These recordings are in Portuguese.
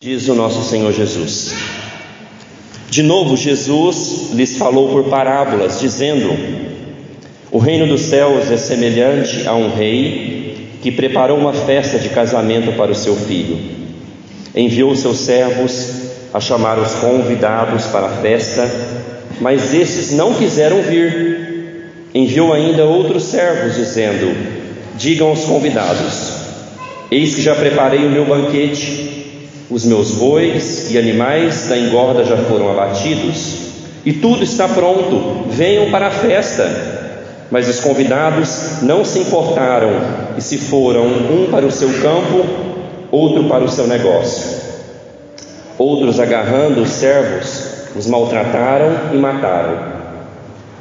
Diz o nosso Senhor Jesus. De novo, Jesus lhes falou por parábolas, dizendo: o reino dos céus é semelhante a um rei que preparou uma festa de casamento para o seu filho. Enviou seus servos a chamar os convidados para a festa, mas estes não quiseram vir. Enviou ainda outros servos, dizendo: digam aos convidados: eis que já preparei o meu banquete. Os meus bois e animais da engorda já foram abatidos, e tudo está pronto, venham para a festa. Mas os convidados não se importaram e se foram, um para o seu campo, outro para o seu negócio. Outros, agarrando os servos, os maltrataram e mataram.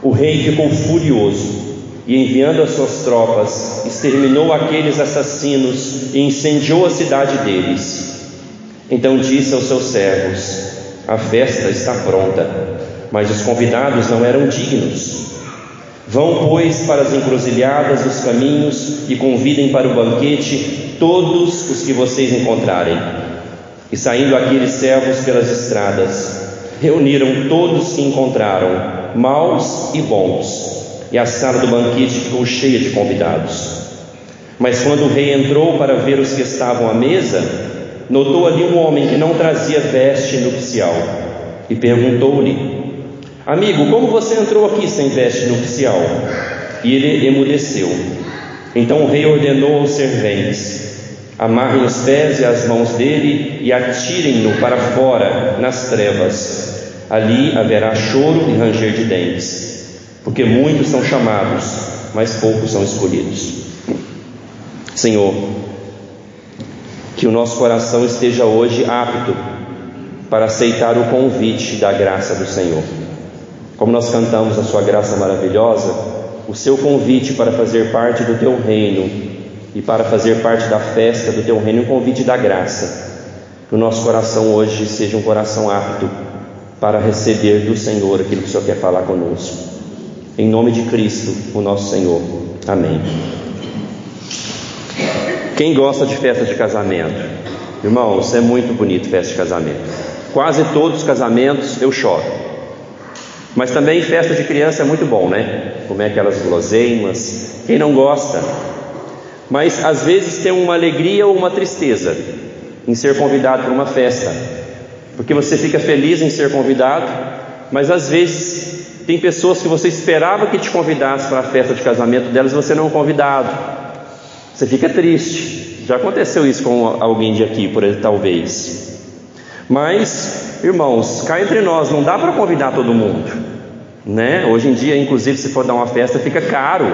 O rei ficou furioso e, enviando as suas tropas, exterminou aqueles assassinos e incendiou a cidade deles. Então disse aos seus servos: a festa está pronta, mas os convidados não eram dignos. Vão, pois, para as encruzilhadas dos caminhos e convidem para o banquete todos os que vocês encontrarem. E saindo aqueles servos pelas estradas, reuniram todos que encontraram, maus e bons, e a sala do banquete ficou cheia de convidados. Mas quando o rei entrou para ver os que estavam à mesa, notou ali um homem que não trazia veste nupcial e perguntou-lhe: amigo, como você entrou aqui sem veste nupcial? E ele emudeceu. Então o rei ordenou aos serventes: amarrem os pés e as mãos dele e atirem-no para fora nas trevas. Ali haverá choro e ranger de dentes, porque muitos são chamados, mas poucos são escolhidos. Senhor, que o nosso coração esteja hoje apto para aceitar o convite da graça do Senhor. Como nós cantamos a sua graça maravilhosa, o seu convite para fazer parte do teu reino e para fazer parte da festa do teu reino, o convite da graça. Que o nosso coração hoje seja um coração apto para receber do Senhor aquilo que o Senhor quer falar conosco. Em nome de Cristo, o nosso Senhor. Amém. Quem gosta de festa de casamento? Irmãos, é muito bonito festa de casamento. Quase todos os casamentos eu choro. Mas também festa de criança é muito bom, né? Comer aquelas guloseimas. Quem não gosta? Mas às vezes tem uma alegria ou uma tristeza em ser convidado para uma festa, porque você fica feliz em ser convidado, mas às vezes tem pessoas que você esperava que te convidasse para a festa de casamento delas e você não é convidado. Você fica triste. Já aconteceu isso com alguém de aqui, por aí, talvez. Mas, irmãos, cá entre nós, não dá para convidar todo mundo, né? Hoje em dia, inclusive, se for dar uma festa, fica caro.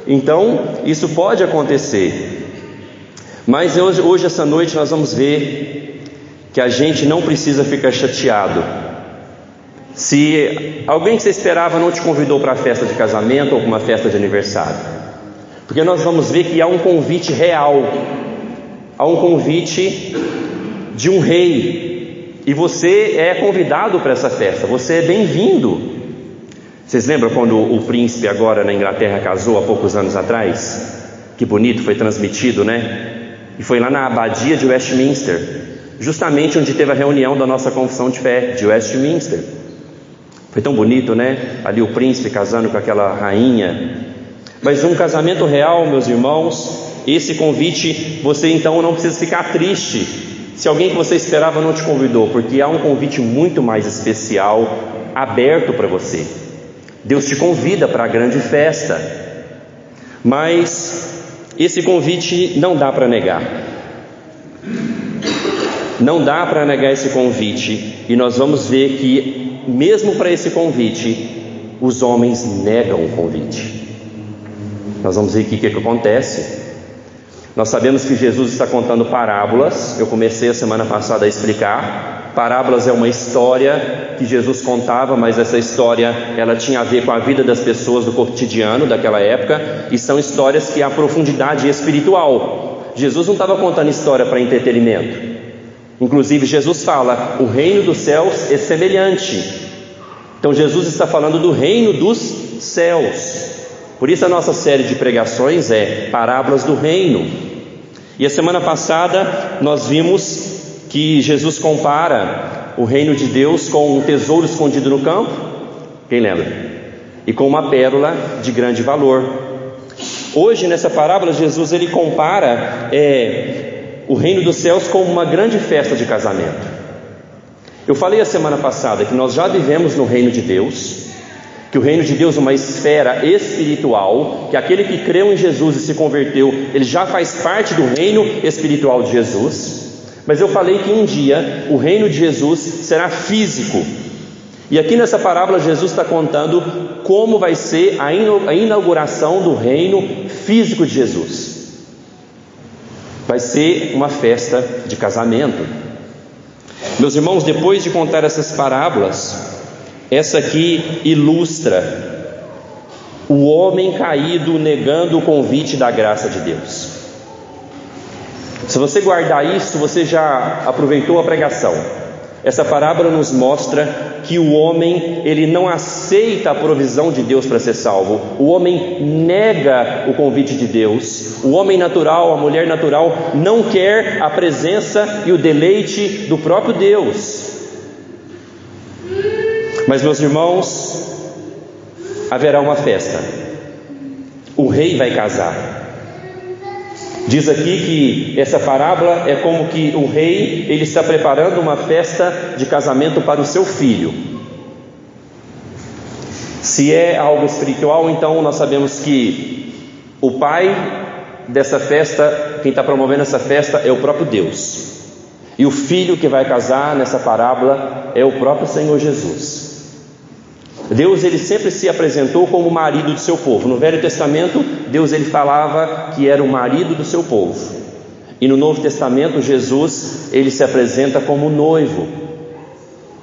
Então, isso pode acontecer. Mas hoje, essa noite, nós vamos ver que a gente não precisa ficar chateado. Se alguém que você esperava não te convidou para a festa de casamento ou para uma festa de aniversário, porque nós vamos ver que há um convite real, há um convite de um rei, e você é convidado para essa festa, você é bem-vindo. Vocês lembram quando o príncipe agora na Inglaterra casou há poucos anos atrás? Que bonito, foi transmitido, né? E foi lá na abadia de Westminster, justamente onde teve a reunião da nossa confissão de fé, de Westminster. Foi tão bonito, né? Ali o príncipe casando com aquela rainha. Mas um casamento real, meus irmãos, esse convite, você então não precisa ficar triste se alguém que você esperava não te convidou, porque há um convite muito mais especial aberto para você. Deus te convida para a grande festa, mas esse convite não dá para negar. Não dá para negar esse convite, e nós vamos ver que mesmo para esse convite, os homens negam o convite. Nós vamos ver aqui o que acontece. Nós sabemos que Jesus está contando parábolas. Eu comecei a semana passada a explicar. Parábolas é uma história que Jesus contava, mas essa história ela tinha a ver com a vida das pessoas do cotidiano daquela época, e são histórias que há profundidade espiritual. Jesus não estava contando história para entretenimento. Inclusive Jesus fala: o reino dos céus é semelhante. Então Jesus está falando do reino dos céus. Por isso a nossa série de pregações é Parábolas do Reino. E a semana passada nós vimos que Jesus compara o reino de Deus com um tesouro escondido no campo? Quem lembra? E com uma pérola de grande valor. Hoje, nessa parábola, Jesus ele compara o reino dos céus com uma grande festa de casamento. Eu falei a semana passada que nós já vivemos no reino de Deus, que o reino de Deus é uma esfera espiritual, que aquele que creu em Jesus e se converteu, ele já faz parte do reino espiritual de Jesus. Mas eu falei que um dia o reino de Jesus será físico. E aqui nessa parábola Jesus está contando como vai ser a inauguração do reino físico de Jesus. Vai ser uma festa de casamento. Meus irmãos, depois de contar essas parábolas, essa aqui ilustra o homem caído negando o convite da graça de Deus. Se você guardar isso, você já aproveitou a pregação. Essa parábola nos mostra que o homem, ele não aceita a provisão de Deus para ser salvo. O homem nega o convite de Deus. O homem natural, a mulher natural, não quer a presença e o deleite do próprio Deus. Mas, meus irmãos, haverá uma festa. O rei vai casar. Diz aqui que essa parábola é como que o rei, ele está preparando uma festa de casamento para o seu filho. Se é algo espiritual, então nós sabemos que o pai dessa festa, quem está promovendo essa festa é o próprio Deus. E o filho que vai casar nessa parábola é o próprio Senhor Jesus. Deus ele sempre se apresentou como o marido do seu povo. No Velho Testamento, Deus ele falava que era o marido do seu povo. E no Novo Testamento, Jesus ele se apresenta como noivo.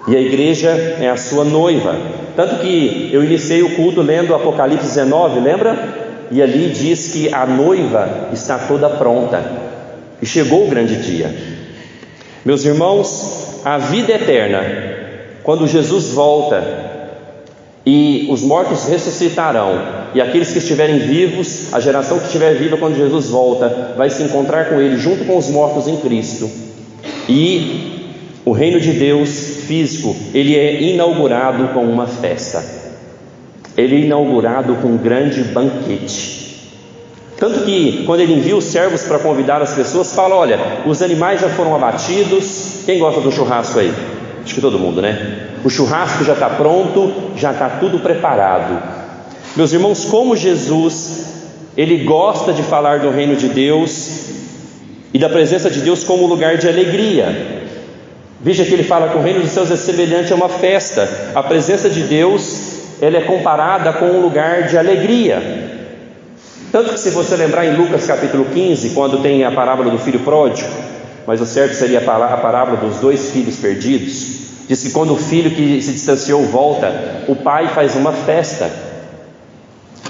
E a igreja é a sua noiva. Tanto que eu iniciei o culto lendo Apocalipse 19, lembra? E ali diz que a noiva está toda pronta. E chegou o grande dia. Meus irmãos, a vida eterna, quando Jesus volta, e os mortos ressuscitarão, e aqueles que estiverem vivos, a geração que estiver viva quando Jesus volta, vai se encontrar com Ele junto com os mortos em Cristo. E o reino de Deus físico, ele é inaugurado com uma festa. Ele é inaugurado com um grande banquete. Tanto que quando ele envia os servos para convidar as pessoas, fala: olha, os animais já foram abatidos. Quem gosta do churrasco aí? Acho que todo mundo, né? O churrasco já está pronto, já está tudo preparado. Meus irmãos, como Jesus, ele gosta de falar do reino de Deus e da presença de Deus como lugar de alegria. Veja que ele fala que o reino dos céus é semelhante a uma festa. A presença de Deus, ela é comparada com um lugar de alegria. Tanto que se você lembrar em Lucas capítulo 15, quando tem a parábola do filho pródigo, mas o certo seria a parábola dos 2 filhos perdidos, diz que quando o filho que se distanciou volta, o pai faz uma festa.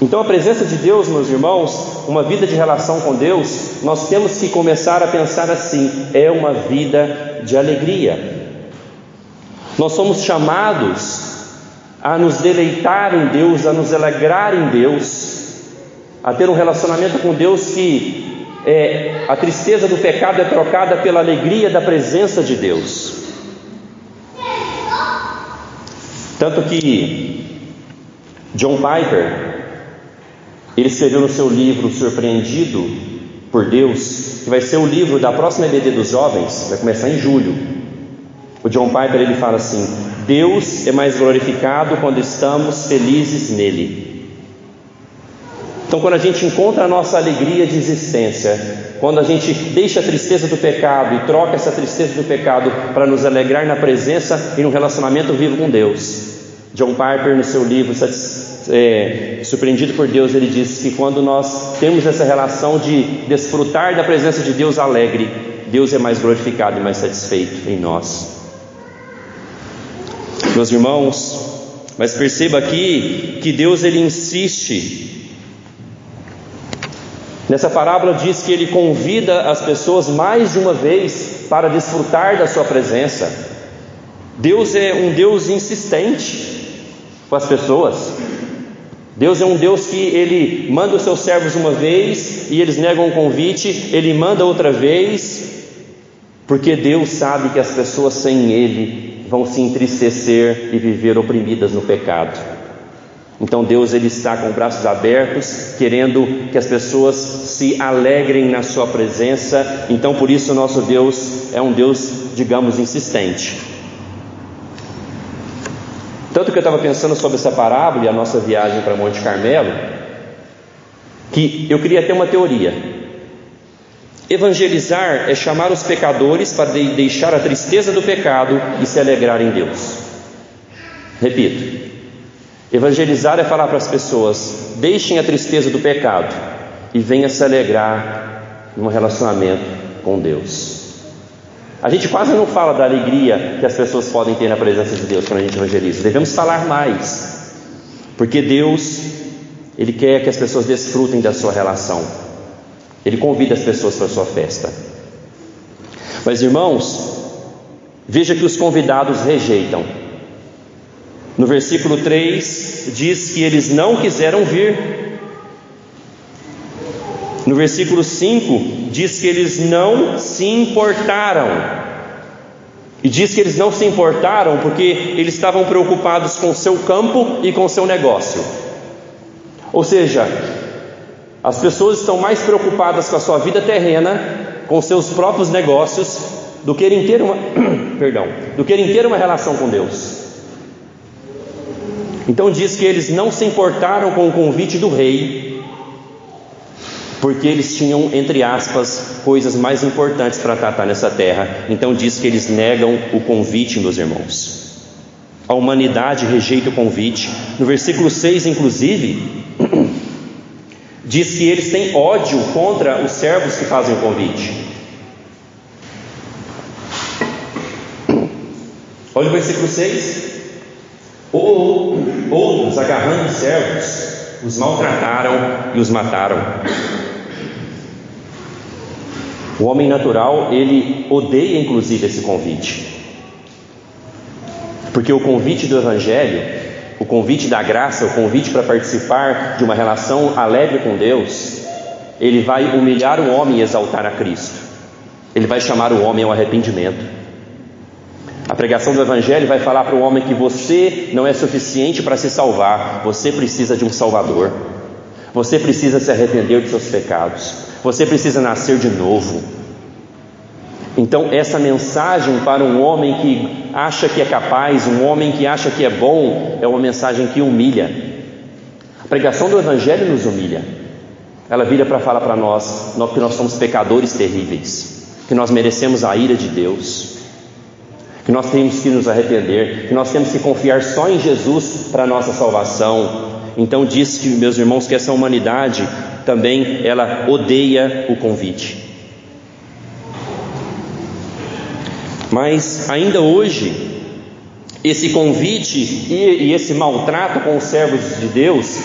Então a presença de Deus, meus irmãos, uma vida de relação com Deus, nós temos que começar a pensar assim: é uma vida de alegria. Nós somos chamados a nos deleitar em Deus, a nos alegrar em Deus, a ter um relacionamento com Deus que a tristeza do pecado é trocada pela alegria da presença de Deus. Tanto que John Piper, ele escreveu no seu livro Surpreendido por Deus, que vai ser o livro da próxima EBD dos jovens, vai começar em julho. O John Piper ele fala assim: Deus é mais glorificado quando estamos felizes nele. Então, quando a gente encontra a nossa alegria de existência, quando a gente deixa a tristeza do pecado e troca essa tristeza do pecado para nos alegrar na presença e no relacionamento vivo com Deus, John Piper, no seu livro Surpreendido por Deus, ele diz que quando nós temos essa relação de desfrutar da presença de Deus alegre, Deus é mais glorificado e mais satisfeito em nós. Meus irmãos, mas perceba aqui que Deus ele insiste. Nessa parábola diz que ele convida as pessoas mais de uma vez para desfrutar da sua presença. Deus é um Deus insistente com as pessoas. Deus é um Deus que ele manda os seus servos uma vez e eles negam o convite, ele manda outra vez. porque Deus sabe que as pessoas sem Ele vão se entristecer e viver oprimidas no pecado. Então Deus, Ele está com braços abertos, querendo que as pessoas se alegrem na sua presença. Então por isso o nosso Deus é um Deus, digamos, insistente. Tanto que eu estava pensando sobre essa parábola e a nossa viagem para Monte Carmelo, que eu queria ter uma teoria. Evangelizar é chamar os pecadores para deixar a tristeza do pecado e se alegrar em Deus. Repito, evangelizar é falar para as pessoas: deixem a tristeza do pecado e venham se alegrar num relacionamento com Deus. A gente quase não fala da alegria que as pessoas podem ter na presença de Deus quando a gente evangeliza. Devemos falar mais, porque Deus, Ele quer que as pessoas desfrutem da sua relação. Ele convida as pessoas para a sua festa. Mas irmãos, veja que os convidados rejeitam. No versículo 3 diz que eles não quiseram vir. No versículo 5 diz que eles não se importaram. E diz que eles não se importaram porque eles estavam preocupados com o seu campo e com o seu negócio. Ou seja, as pessoas estão mais preocupadas com a sua vida terrena, com seus próprios negócios, do que em ter uma relação com Deus. Então diz que eles não se importaram com o convite do rei, porque eles tinham, entre aspas, coisas mais importantes para tratar nessa terra. Então diz que eles negam o convite, meus irmãos. A humanidade rejeita o convite. No versículo 6, inclusive, diz que eles têm ódio contra os servos que fazem o convite. Olha o versículo 6. Outros, agarrando os servos, os maltrataram e os mataram. O homem natural, ele odeia inclusive esse convite, porque o convite do Evangelho, o convite da graça, o convite para participar de uma relação alegre com Deus, ele vai humilhar o homem e exaltar a Cristo. Ele vai chamar o homem ao arrependimento. A pregação do Evangelho vai falar para o homem que você não é suficiente para se salvar, você precisa de um Salvador, você precisa se arrepender dos seus pecados, você precisa nascer de novo. Então essa mensagem para um homem que acha que é capaz, um homem que acha que é bom, é uma mensagem que humilha. A pregação do Evangelho nos humilha. Ela vira para falar para nós que nós somos pecadores terríveis, que nós merecemos a ira de Deus, que nós temos que nos arrepender, que nós temos que confiar só em Jesus para a nossa salvação. Então diz que, meus irmãos, que essa humanidade também, ela odeia o convite. Mas ainda hoje, esse convite e esse maltrato com os servos de Deus,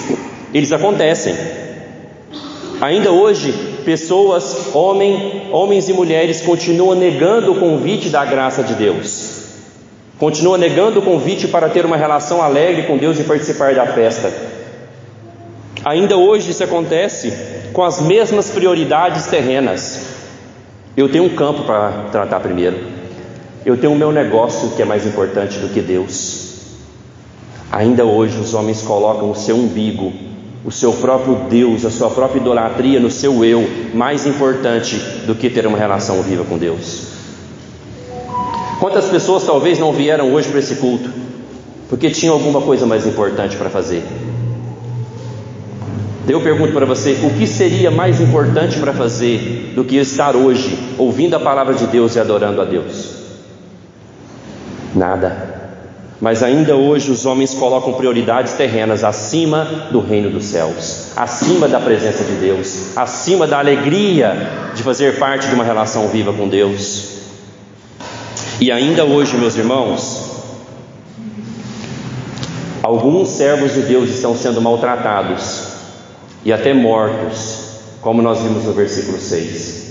eles acontecem. Ainda hoje, pessoas, homens e mulheres, continuam negando o convite da graça de Deus, continuam negando o convite para ter uma relação alegre com Deus e participar da festa. Ainda hoje isso acontece com as mesmas prioridades terrenas. Eu tenho um campo para tratar primeiro, eu tenho o meu negócio que é mais importante do que Deus. Ainda hoje os homens colocam o seu umbigo, o seu próprio Deus, a sua própria idolatria no seu eu, mais importante do que ter uma relação viva com Deus. Quantas pessoas talvez não vieram hoje para esse culto porque tinham alguma coisa mais importante para fazer? Eu pergunto para você, o que seria mais importante para fazer do que estar hoje ouvindo a palavra de Deus e adorando a Deus? Nada. Mas ainda hoje os homens colocam prioridades terrenas acima do reino dos céus, acima da presença de Deus, acima da alegria de fazer parte de uma relação viva com Deus. E ainda hoje, meus irmãos, alguns servos de Deus estão sendo maltratados e até mortos, como nós vimos no versículo 6.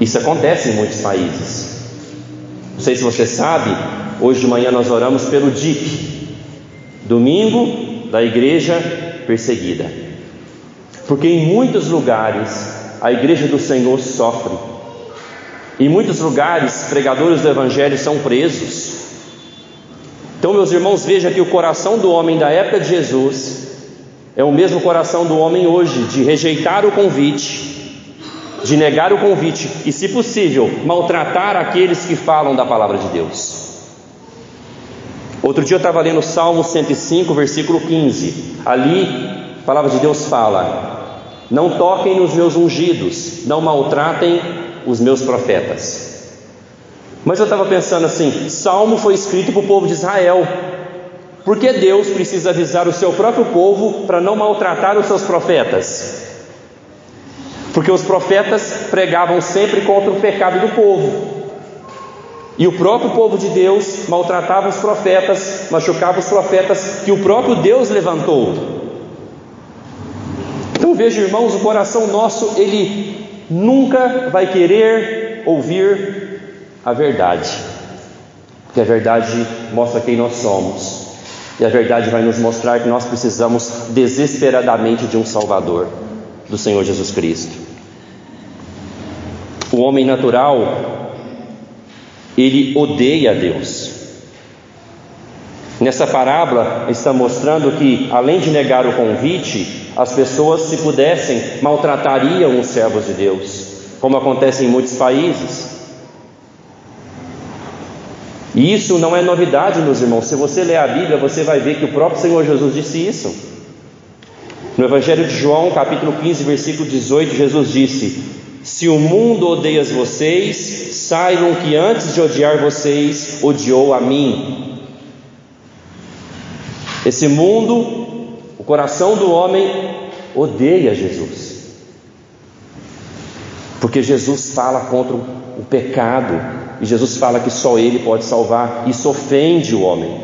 Isso acontece em muitos países. Não sei se você sabe, hoje de manhã nós oramos pelo DIP, Domingo da Igreja Perseguida, porque em muitos lugares a Igreja do Senhor sofre. Em muitos lugares, pregadores do Evangelho são presos. Então, meus irmãos, veja que o coração do homem da época de Jesus é o mesmo coração do homem hoje, de rejeitar o convite, de negar o convite e, se possível, maltratar aqueles que falam da palavra de Deus. Outro dia eu estava lendo o Salmo 105, versículo 15. Ali, a palavra de Deus fala: não toquem nos meus ungidos, não maltratem os meus profetas. Mas eu estava pensando assim, Salmo foi escrito para o povo de Israel. Por que Deus precisa avisar o seu próprio povo para não maltratar os seus profetas? Porque os profetas pregavam sempre contra o pecado do povo, e o próprio povo de Deus maltratava os profetas, machucava os profetas que o próprio Deus levantou. Então veja, irmãos, o coração nosso, ele nunca vai querer ouvir a verdade, porque a verdade mostra quem nós somos, e a verdade vai nos mostrar que nós precisamos desesperadamente de um Salvador, do Senhor Jesus Cristo. O homem natural, ele odeia a Deus. Nessa parábola está mostrando que, além de negar o convite, as pessoas, se pudessem, maltratariam os servos de Deus, como acontece em muitos países. E isso não é novidade, meus irmãos. Se você ler a Bíblia, você vai ver que o próprio Senhor Jesus disse isso. No Evangelho de João, capítulo 15, versículo 18, Jesus disse: se o mundo odeia vocês, saibam que antes de odiar vocês, odiou a mim. Esse mundo, o coração do homem, odeia Jesus, porque Jesus fala contra o pecado, e Jesus fala que só Ele pode salvar. Isso ofende o homem.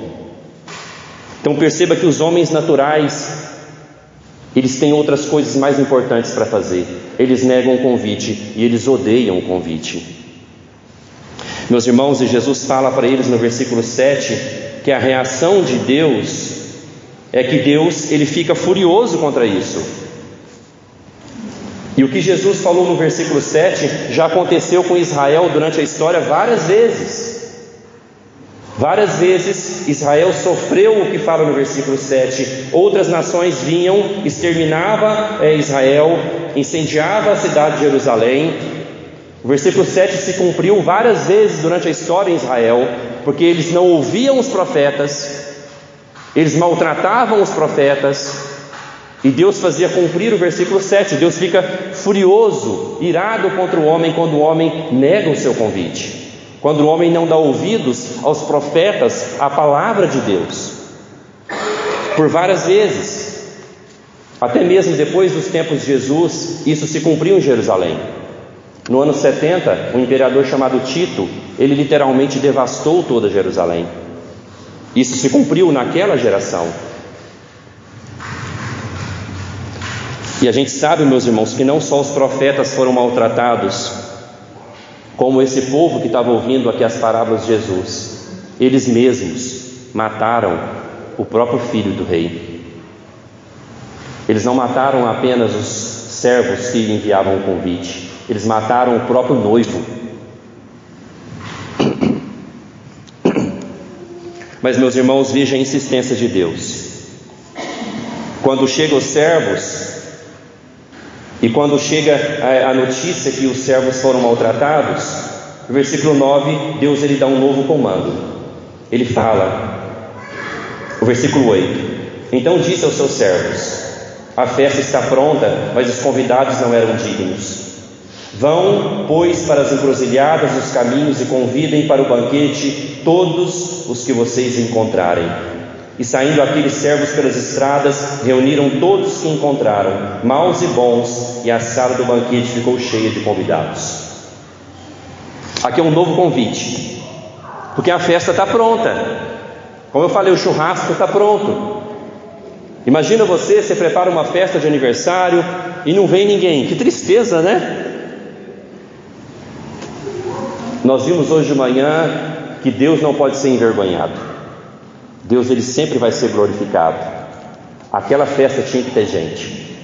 Então perceba que os homens naturais, eles têm outras coisas mais importantes para fazer. Eles negam o convite e eles odeiam o convite. Meus irmãos, e Jesus fala para eles no versículo 7 que a reação de Deus é que Deus, ele fica furioso contra isso. E o que Jesus falou no versículo 7 já aconteceu com Israel durante a história várias vezes. Várias vezes Israel sofreu o que fala no versículo 7. Outras nações vinham, exterminava Israel, incendiava a cidade de Jerusalém. O versículo 7 se cumpriu várias vezes durante a história em Israel, porque eles não ouviam os profetas, eles maltratavam os profetas, e Deus fazia cumprir o versículo 7. Deus fica furioso, irado contra o homem quando o homem nega o seu convite, quando o homem não dá ouvidos aos profetas, à palavra de Deus. Por várias vezes, até mesmo depois dos tempos de Jesus, isso se cumpriu em Jerusalém. No ano 70, um imperador chamado Tito, ele literalmente devastou toda Jerusalém. Isso se cumpriu naquela geração. E a gente sabe, meus irmãos, que não só os profetas foram maltratados, como esse povo que estava ouvindo aqui as parábolas de Jesus. Eles mesmos mataram o próprio filho do rei. Eles não mataram apenas os servos que enviavam o convite, eles mataram o próprio noivo. Mas, meus irmãos, veja a insistência de Deus. Quando chegam os servos, e quando chega a notícia que os servos foram maltratados, no versículo 9, Deus ele dá um novo comando. Ele fala, o versículo 8: então disse aos seus servos: a festa está pronta, mas os convidados não eram dignos. Vão, pois, para as encruzilhadas dos caminhos e convidem para o banquete todos os que vocês encontrarem. E saindo aqueles servos pelas estradas, reuniram todos que encontraram, maus e bons, e a sala do banquete ficou cheia de convidados. Aqui é um novo convite, porque a festa está pronta. Como eu falei, o churrasco está pronto. Imagina você prepara uma festa de aniversário e não vem ninguém. Que tristeza, né? Nós vimos hoje de manhã que Deus não pode ser envergonhado. Deus ele sempre vai ser glorificado. Aquela festa tinha que ter gente.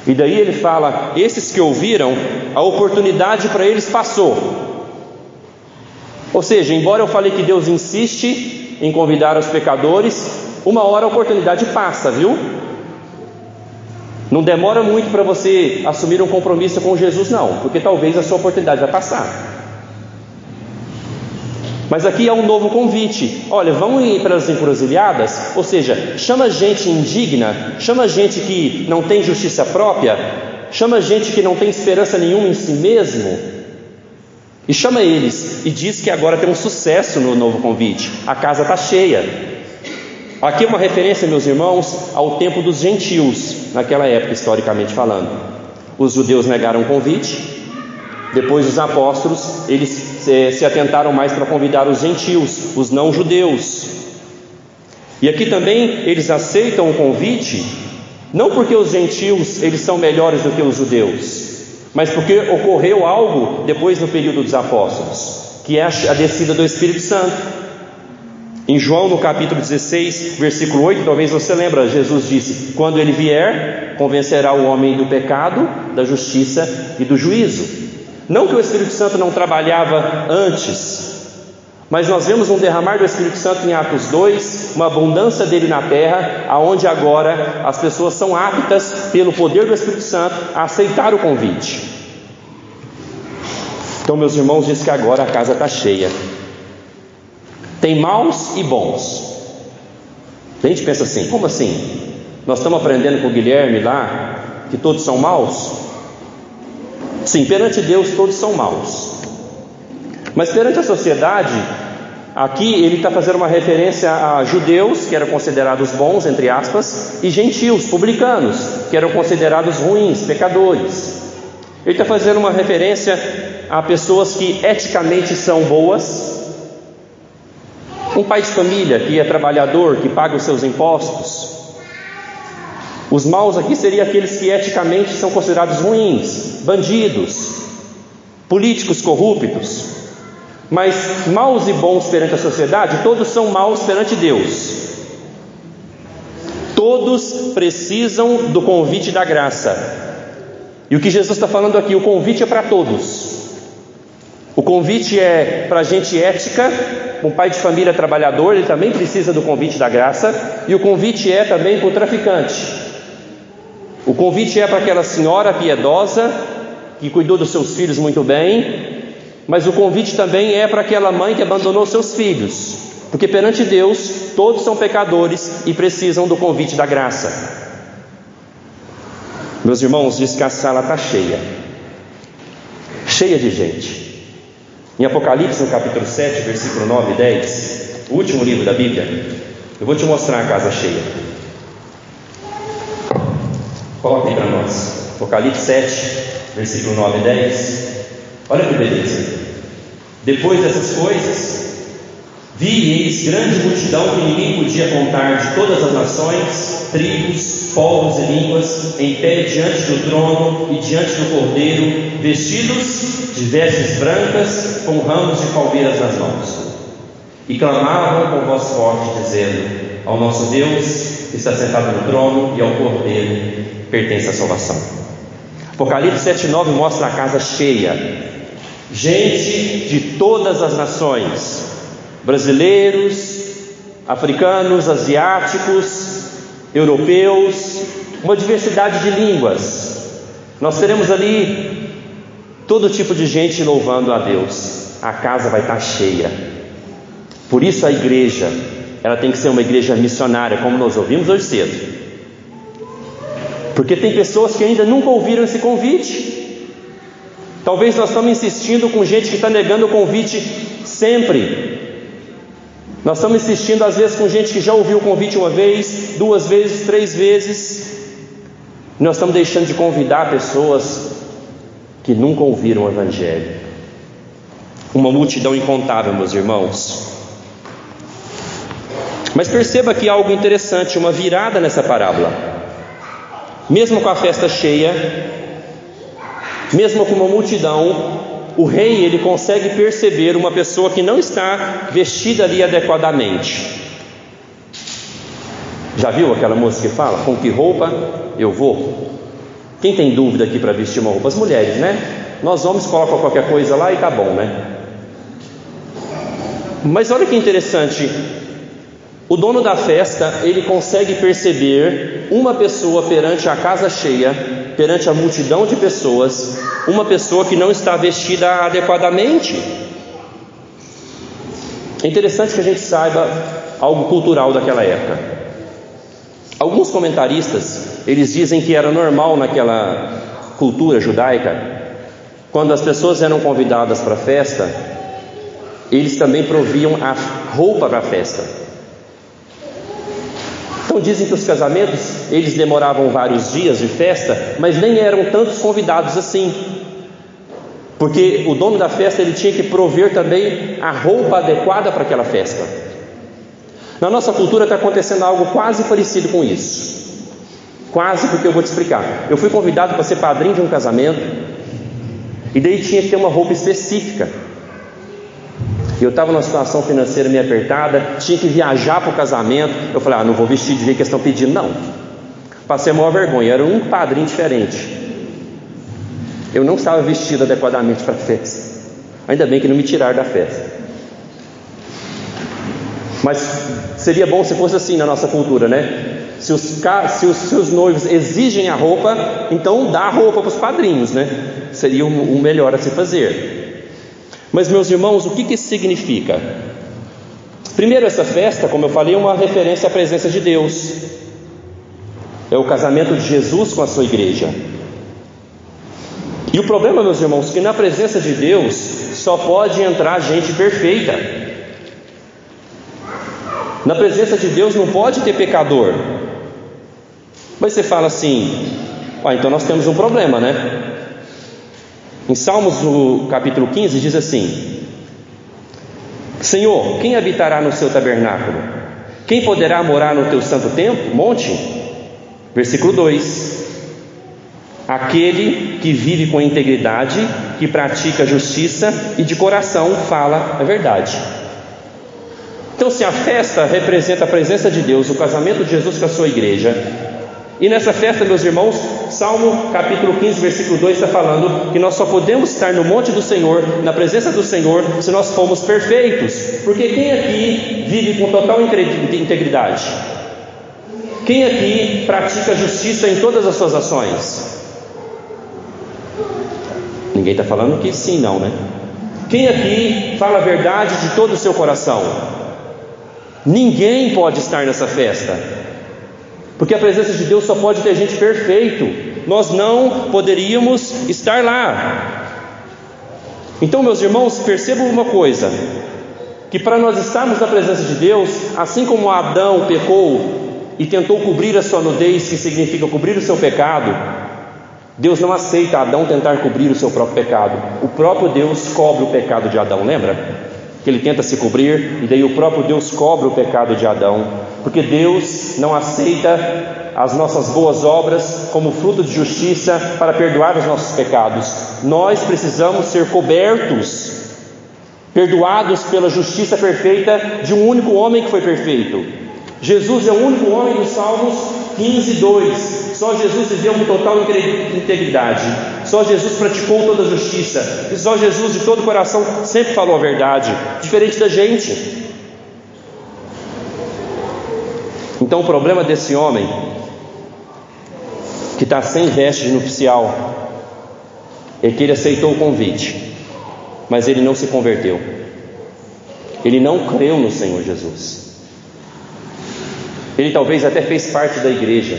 E daí ele fala: esses que ouviram, a oportunidade para eles passou. Ou seja, embora eu falei que Deus insiste em convidar os pecadores, uma hora a oportunidade passa, viu? Não demora muito para você assumir um compromisso com Jesus, não, porque talvez a sua oportunidade vai passar. Mas aqui é um novo convite. Olha, vão ir para as encruzilhadas, ou seja, chama gente indigna, chama gente que não tem justiça própria, chama gente que não tem esperança nenhuma em si mesmo, e chama eles, e diz que agora tem um sucesso no novo convite: a casa está cheia. Aqui é uma referência, meus irmãos, ao tempo dos gentios, naquela época, historicamente falando. Os judeus negaram o convite. Depois os apóstolos, eles se atentaram mais para convidar os gentios, os não judeus. E aqui também eles aceitam o convite, não porque os gentios eles são melhores do que os judeus, mas porque ocorreu algo depois no período dos apóstolos, que é a descida do Espírito Santo. Em João, no capítulo 16, versículo 8, talvez você lembra, Jesus disse: quando ele vier, convencerá o homem do pecado, da justiça e do juízo. Não que o Espírito Santo não trabalhava antes, mas nós vemos um derramar do Espírito Santo em Atos 2, uma abundância dele na terra, aonde agora as pessoas são aptas, pelo poder do Espírito Santo, a aceitar o convite. Então, meus irmãos, diz que agora a casa está cheia. Tem maus e bons. A gente pensa assim: como assim? Nós estamos aprendendo com o Guilherme lá que todos são maus? Sim, perante Deus todos são maus, mas perante a sociedade, aqui ele está fazendo uma referência a judeus, que eram considerados bons, entre aspas, e gentios, publicanos, que eram considerados ruins, pecadores. Ele está fazendo uma referência a pessoas que eticamente são boas, um pai de família que é trabalhador, que paga os seus impostos. Os maus aqui seriam aqueles que eticamente são considerados ruins, bandidos, políticos corruptos. Mas maus e bons perante a sociedade, todos são maus perante Deus. Todos precisam do convite da graça. E o que Jesus está falando aqui, o convite é para todos. O convite é para gente ética. Um pai de família trabalhador, ele também precisa do convite da graça. E o convite é também para o traficante. O convite é para aquela senhora piedosa que cuidou dos seus filhos muito bem, mas o convite também é para aquela mãe que abandonou seus filhos, porque perante Deus todos são pecadores e precisam do convite da graça. Meus irmãos, diz que a sala está cheia, cheia de gente. Em Apocalipse, no capítulo 7, versículo 9 e 10, o último livro da Bíblia, eu vou te mostrar a casa cheia. Coloque aí para nós, Apocalipse 7, versículo 9 e 10. Olha que beleza. Depois dessas coisas, vi e eis grande multidão que ninguém podia contar, de todas as nações, tribos, povos e línguas, em pé diante do trono e diante do Cordeiro, vestidos de vestes brancas, com ramos de palmeiras nas mãos. E clamavam com voz forte, dizendo: ao nosso Deus, que está sentado no trono, e ao Cordeiro pertence a salvação. Apocalipse 7,9 mostra a casa cheia, gente de todas as nações, brasileiros, africanos, asiáticos, europeus, uma diversidade de línguas. Nós teremos ali todo tipo de gente louvando a Deus. A casa vai estar cheia. Por isso a igreja, ela tem que ser uma igreja missionária, como nós ouvimos hoje cedo. Porque tem pessoas que ainda nunca ouviram esse convite. Talvez nós estamos insistindo com gente que está negando o convite sempre. Nós estamos insistindo às vezes com gente que já ouviu o convite uma vez, 2 vezes, 3 vezes. Nós estamos deixando de convidar pessoas que nunca ouviram o Evangelho. Uma multidão incontável, meus irmãos. Mas perceba aqui algo interessante, uma virada nessa parábola. Mesmo com a festa cheia, mesmo com uma multidão, o rei ele consegue perceber uma pessoa que não está vestida ali adequadamente. Já viu aquela música que fala: com que roupa eu vou? Quem tem dúvida aqui para vestir uma roupa? As mulheres, né? Nós homens colocam qualquer coisa lá e tá bom, né? Mas olha que interessante, o dono da festa, ele consegue perceber uma pessoa perante a casa cheia, perante a multidão de pessoas, uma pessoa que não está vestida adequadamente. É interessante que a gente saiba algo cultural daquela época. Alguns comentaristas, eles dizem que era normal naquela cultura judaica, quando as pessoas eram convidadas para a festa, eles também proviam a roupa para a festa. Então dizem que os casamentos, eles demoravam vários dias de festa, mas nem eram tantos convidados assim, porque o dono da festa, ele tinha que prover também a roupa adequada para aquela festa. Na nossa cultura está acontecendo algo quase parecido com isso. Quase, porque eu vou te explicar. Eu fui convidado para ser padrinho de um casamento, e daí tinha que ter uma roupa específica. Eu estava numa situação financeira meio apertada, tinha que viajar para o casamento. Eu falei, não vou vestir de jeito que eles estão pedindo, não. Passei a maior vergonha, era um padrinho diferente. Eu não estava vestido adequadamente para a festa. Ainda bem que não me tiraram da festa. Mas seria bom se fosse assim na nossa cultura, né? Se os noivos exigem a roupa, então dá a roupa para os padrinhos, né? Seria o melhor a se fazer. Mas, meus irmãos, o que isso significa? Primeiro, essa festa, como eu falei, é uma referência à presença de Deus. É o casamento de Jesus com a sua igreja. E o problema, meus irmãos, é que na presença de Deus só pode entrar gente perfeita. Na presença de Deus não pode ter pecador. Mas você fala assim, então nós temos um problema, né? Em Salmos, no capítulo 15, diz assim: Senhor, quem habitará no seu tabernáculo? Quem poderá morar no teu santo monte? Versículo 2: Aquele que vive com integridade, que pratica justiça e de coração fala a verdade. Então, se a festa representa a presença de Deus, o casamento de Jesus com a sua igreja, e nessa festa, meus irmãos, Salmo capítulo 15, versículo 2 está falando que nós só podemos estar no monte do Senhor, na presença do Senhor, se nós formos perfeitos. Porque quem aqui vive com total integridade? Quem aqui pratica justiça em todas as suas ações? Ninguém está falando que sim, não, né? Quem aqui fala a verdade de todo o seu coração? Ninguém pode estar nessa festa, porque a presença de Deus só pode ter gente perfeito. Nós não poderíamos estar lá. Então, meus irmãos, percebam uma coisa, que para nós estarmos na presença de Deus, assim como Adão pecou e tentou cobrir a sua nudez, que significa cobrir o seu pecado, Deus não aceita Adão tentar cobrir o seu próprio pecado. O próprio Deus cobre o pecado de Adão, lembra? Que ele tenta se cobrir, e daí o próprio Deus cobre o pecado de Adão, porque Deus não aceita as nossas boas obras como fruto de justiça para perdoar os nossos pecados. Nós precisamos ser cobertos, perdoados pela justiça perfeita de um único homem que foi perfeito. Jesus é o único homem dos Salmos 15, 2. Só Jesus viveu com total integridade. Só Jesus praticou toda a justiça. E só Jesus de todo o coração sempre falou a verdade, diferente da gente. Então o problema desse homem, que está sem veste de nupcial, é que ele aceitou o convite, mas ele não se converteu. Ele não creu no Senhor Jesus. Ele talvez até fez parte da igreja,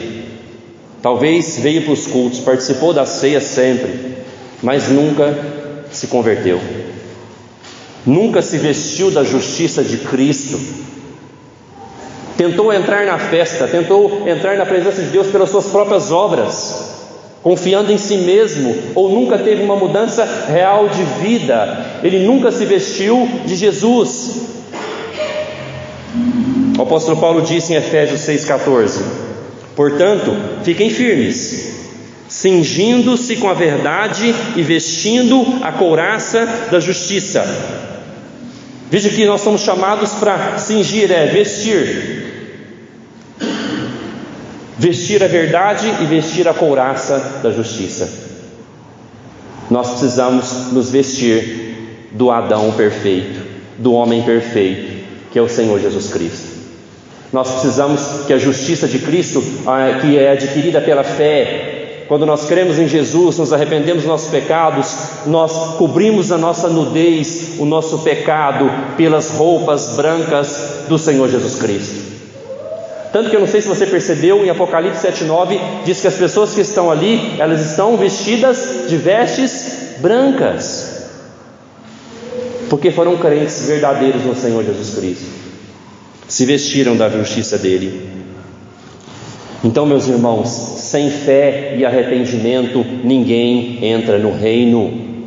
talvez veio para os cultos, participou da ceia sempre, mas nunca se converteu, nunca se vestiu da justiça de Cristo. Tentou entrar na festa, tentou entrar na presença de Deus pelas suas próprias obras, confiando em si mesmo, ou nunca teve uma mudança real de vida. Ele nunca se vestiu de Jesus. O apóstolo Paulo disse em Efésios 6,14: Portanto, fiquem firmes, cingindo-se com a verdade e vestindo a couraça da justiça. Veja que nós somos chamados para cingir, vestir a verdade e vestir a couraça da justiça. Nós precisamos nos vestir do Adão perfeito, do homem perfeito, que é o Senhor Jesus Cristo. Nós precisamos que a justiça de Cristo, que é adquirida pela fé, quando nós cremos em Jesus, nos arrependemos dos nossos pecados, nós cobrimos a nossa nudez, o nosso pecado, pelas roupas brancas do Senhor Jesus Cristo. Tanto que eu não sei se você percebeu, em Apocalipse 7:9, diz que as pessoas que estão ali, elas estão vestidas de vestes brancas, porque foram crentes verdadeiros no Senhor Jesus Cristo, se vestiram da justiça dele. Então, meus irmãos, sem fé e arrependimento ninguém entra no reino.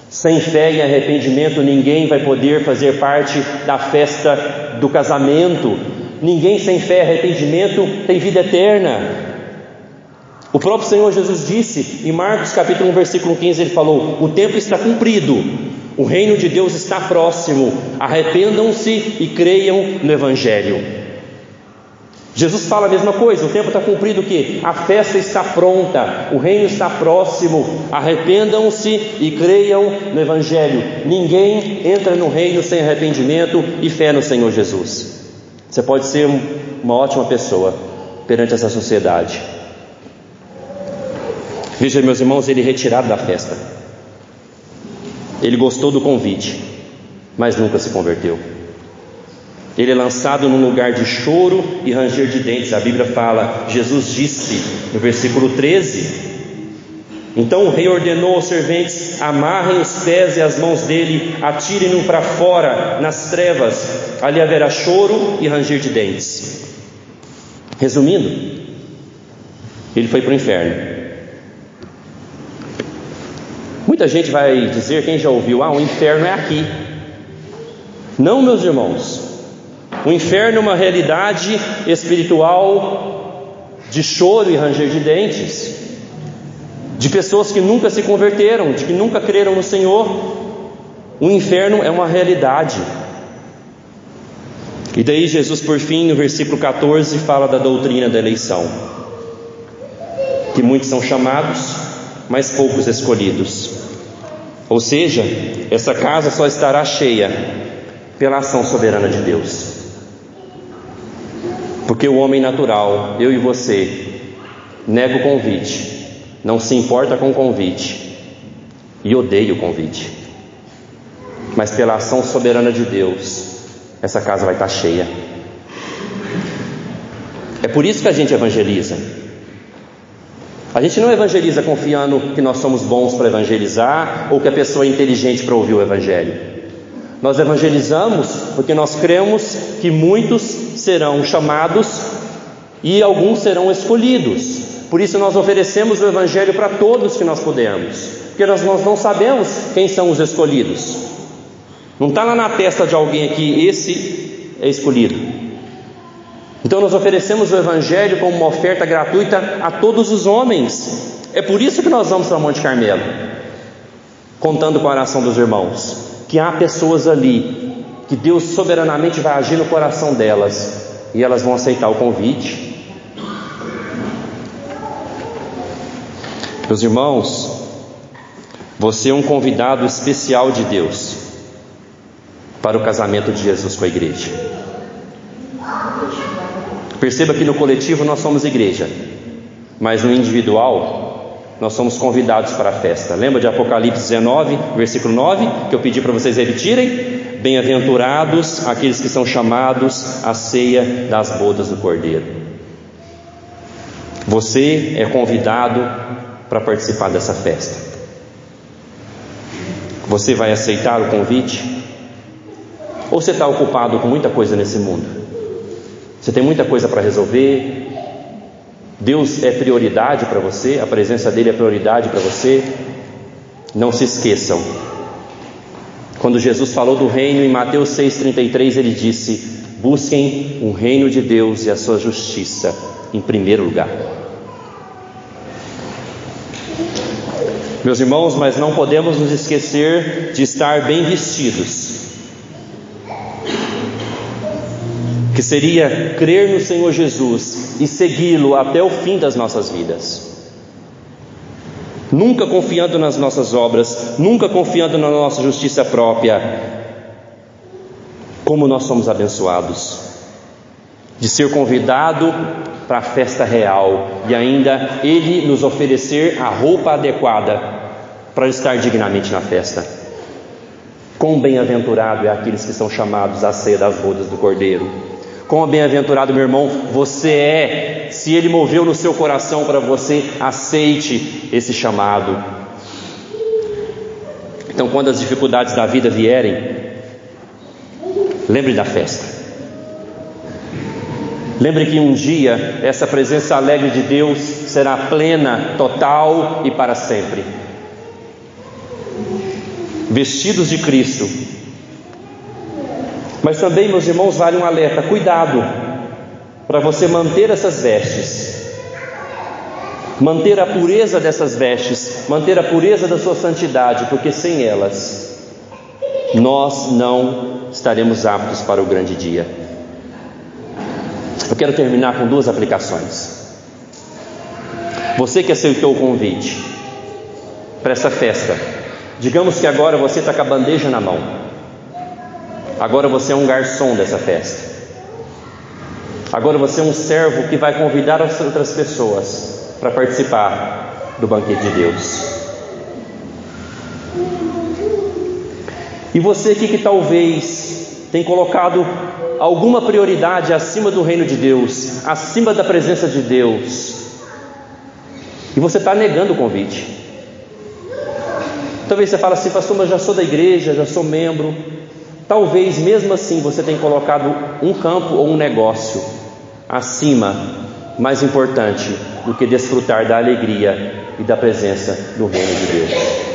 Sem fé e arrependimento ninguém vai poder fazer parte da festa do casamento. Ninguém sem fé e arrependimento tem vida eterna. O próprio Senhor Jesus disse em Marcos capítulo 1 versículo 15, ele falou: o tempo está cumprido, o reino de Deus está próximo, arrependam-se e creiam no Evangelho. Jesus fala a mesma coisa, o tempo está cumprido, que a festa está pronta, o reino está próximo, arrependam-se e creiam no Evangelho. Ninguém entra no reino sem arrependimento e fé no Senhor Jesus. Você pode ser uma ótima pessoa perante essa sociedade. Veja, meus irmãos, ele é retirado da festa. Ele gostou do convite, mas nunca se converteu. Ele é lançado num lugar de choro e ranger de dentes. A Bíblia fala, Jesus disse no versículo 13: então o rei ordenou aos serventes: amarrem os pés e as mãos dele, atirem-no para fora nas trevas, ali haverá choro e ranger de dentes. Resumindo, ele foi para o inferno. Muita gente vai dizer, quem já ouviu: o inferno é aqui. Não, meus irmãos, o inferno é uma realidade espiritual de choro e ranger de dentes, de pessoas que nunca se converteram, de que nunca creram no Senhor. O inferno é uma realidade. E daí Jesus, por fim, no versículo 14, fala da doutrina da eleição, que muitos são chamados, mas poucos escolhidos. Ou seja, essa casa só estará cheia pela ação soberana de Deus. Porque o homem natural, eu e você, nega o convite, não se importa com o convite e odeia o convite. Mas pela ação soberana de Deus, essa casa vai estar cheia. É por isso que a gente evangeliza. A gente não evangeliza confiando que nós somos bons para evangelizar, ou que a pessoa é inteligente para ouvir o Evangelho. Nós evangelizamos porque nós cremos que muitos serão chamados e alguns serão escolhidos. Por isso nós oferecemos o Evangelho para todos que nós pudermos, porque nós não sabemos quem são os escolhidos. Não está lá na testa de alguém aqui: esse é escolhido. Então nós oferecemos o Evangelho como uma oferta gratuita a todos os homens. É por isso que nós vamos para Monte Carmelo, contando com a oração dos irmãos, que há pessoas ali que Deus soberanamente vai agir no coração delas, e elas vão aceitar o convite. Meus irmãos, você é um convidado especial de Deus para o casamento de Jesus com a igreja. Perceba que no coletivo nós somos igreja, mas no individual nós somos convidados para a festa. Lembra de Apocalipse 19, versículo 9, que eu pedi para vocês repetirem? Bem-aventurados aqueles que são chamados à ceia das bodas do Cordeiro. Você é convidado para participar dessa festa. Você vai aceitar o convite? Ou você está ocupado com muita coisa nesse mundo? Você tem muita coisa para resolver? Deus é prioridade para você? A presença dele é prioridade para você? Não se esqueçam, quando Jesus falou do reino em Mateus 6,33, ele disse: busquem o reino de Deus e a sua justiça em primeiro lugar. Meus irmãos, mas não podemos nos esquecer de estar bem vestidos, que seria crer no Senhor Jesus e segui-lo até o fim das nossas vidas. Nunca confiando nas nossas obras, nunca confiando na nossa justiça própria, Como nós somos abençoados de ser convidado para a festa real e ainda Ele nos oferecer a roupa adequada para estar dignamente na festa. Quão bem-aventurado é aqueles que são chamados à ceia das bodas do Cordeiro. Quão bem-aventurado, meu irmão, você é, se Ele moveu no seu coração para você, aceite esse chamado. Então, quando as dificuldades da vida vierem, lembre da festa. Lembre que um dia essa presença alegre de Deus será plena, total e para sempre. Vestidos de Cristo. Mas também, meus irmãos, vale um alerta: cuidado para você manter essas vestes, manter a pureza dessas vestes, manter a pureza da sua santidade, porque sem elas nós não estaremos aptos para o grande dia. Eu quero terminar com 2 aplicações. Você que aceitou o convite para essa festa, digamos que agora você está com a bandeja na mão, agora você é um garçom dessa festa, agora você é um servo que vai convidar as outras pessoas para participar do banquete de Deus. E você aqui que talvez tenha colocado alguma prioridade acima do reino de Deus, acima da presença de Deus, e você está negando o convite. Talvez você fale assim: pastor, mas já sou da igreja, já sou membro. Talvez mesmo assim você tenha colocado um campo ou um negócio acima, mais importante do que desfrutar da alegria e da presença do reino de Deus.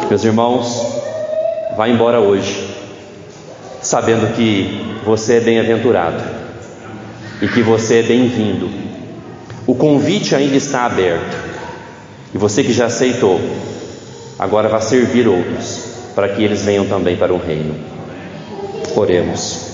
Meus irmãos, vá embora hoje sabendo que você é bem-aventurado e que você é bem-vindo. O convite ainda está aberto, e você que já aceitou, agora vai servir outros para que eles venham também para o reino. Oremos.